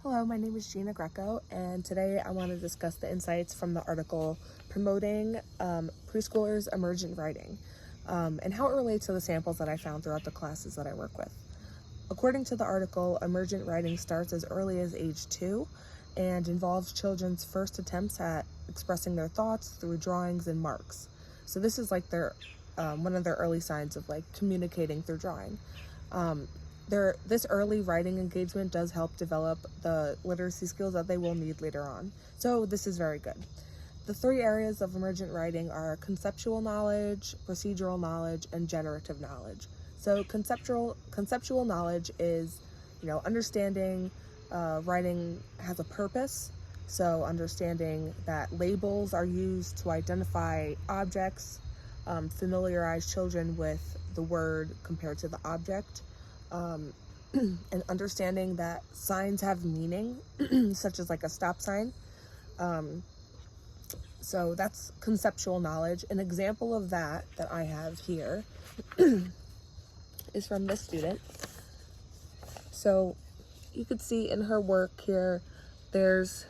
Hello, my name is Gina Greco, and today I want to discuss the insights from the article promoting preschoolers' emergent writing and how it relates to the samples that I found throughout the classes that I work with. According to the article, emergent writing starts as early as age 2 and involves children's first attempts at expressing their thoughts through drawings and marks. So this is like their one of their early signs of like communicating through drawing. This early writing engagement does help develop the literacy skills that they will need later on. So this is very good. The 3 areas of emergent writing are conceptual knowledge, procedural knowledge, and generative knowledge. So conceptual knowledge is, understanding writing has a purpose. So understanding that labels are used to identify objects, familiarize children with the word compared to the object. And understanding that signs have meaning, such as like a stop sign. So that's conceptual knowledge. An example of that I have here is from this student. So you could see in her work here, there's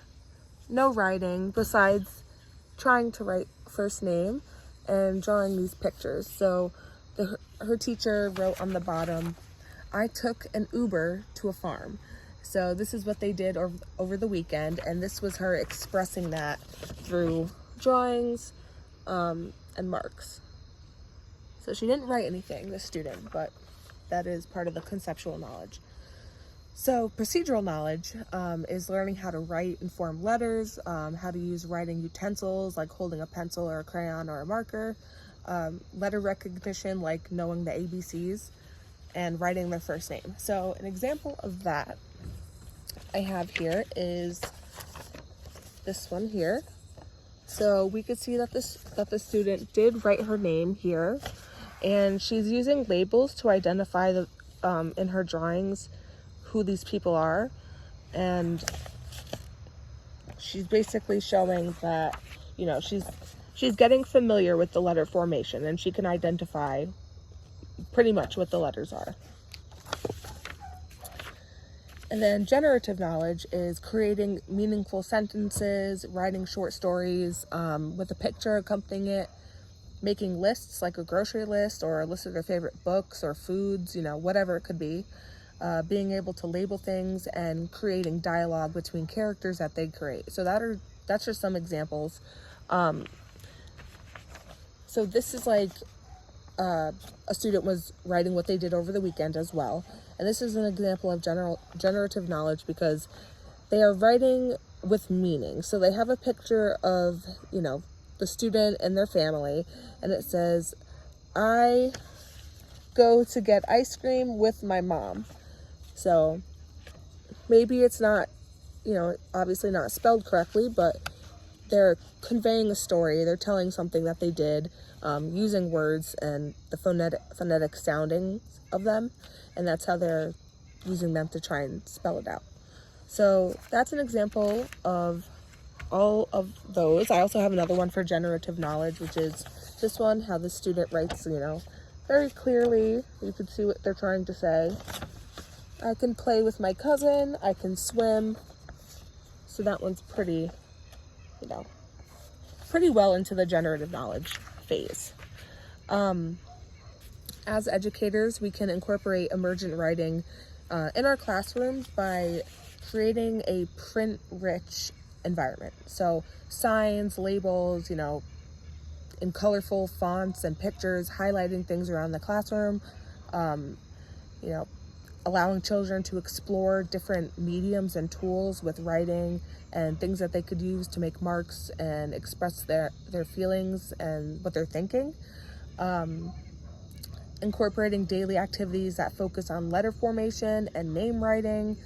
no writing besides trying to write first name and drawing these pictures. So her teacher wrote on the bottom, "I took an Uber to a farm." So this is what they did over the weekend, and this was her expressing that through drawings and marks. So she didn't write anything, this student, but that is part of the conceptual knowledge. So procedural knowledge is learning how to write and form letters, how to use writing utensils like holding a pencil or a crayon or a marker, letter recognition like knowing the ABCs, and writing their first name. So an example of that I have here is this one here. So we could see that the student did write her name here, and she's using labels to identify the in her drawings who these people are, and she's basically showing that she's getting familiar with the letter formation, and she can identify pretty much what the letters are. And then generative knowledge is creating meaningful sentences, writing short stories with a picture accompanying it, making lists like a grocery list or a list of their favorite books or foods, whatever it could be, being able to label things and creating dialogue between characters that they create. So that's just some examples. So this is like a student was writing what they did over the weekend as well. And this is an example of generative knowledge because they are writing with meaning. So they have a picture of, the student and their family, and it says, "I go to get ice cream with my mom." So maybe it's not, obviously not spelled correctly, but they're conveying a story. They're telling something that they did using words and the phonetic soundings of them, and that's how they're using them to try and spell it out. So that's an example of all of those. I also have another one for generative knowledge, which is this one, how the student writes, very clearly. You can see what they're trying to say. "I can play with my cousin, I can swim." So that one's pretty well into the generative knowledge phase. As educators, we can incorporate emergent writing in our classrooms by creating a print-rich environment. So signs, labels, in colorful fonts and pictures, highlighting things around the classroom, allowing children to explore different mediums and tools with writing and things that they could use to make marks and express their feelings and what they're thinking. Incorporating daily activities that focus on letter formation and name writing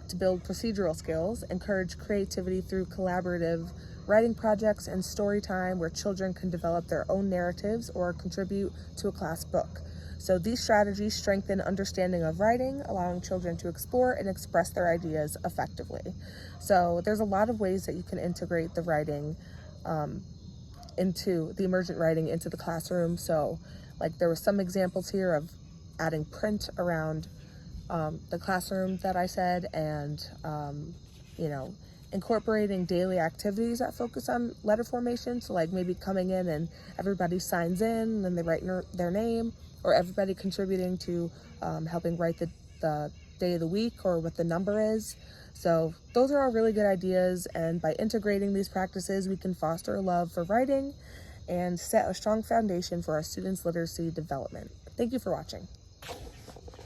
to build procedural skills, encourage creativity through collaborative writing projects and story time where children can develop their own narratives or contribute to a class book. So these strategies strengthen understanding of writing, allowing children to explore and express their ideas effectively. So there's a lot of ways that you can integrate the writing into the emergent writing into the classroom. So like there were some examples here of adding print around the classroom that I said, and, you know, incorporating daily activities that focus on letter formation. So like maybe coming in and everybody signs in and they write their name, or everybody contributing to helping write the day of the week or what the number is. So those are all really good ideas, and by integrating these practices, we can foster a love for writing and set a strong foundation for our students' literacy development. Thank you for watching.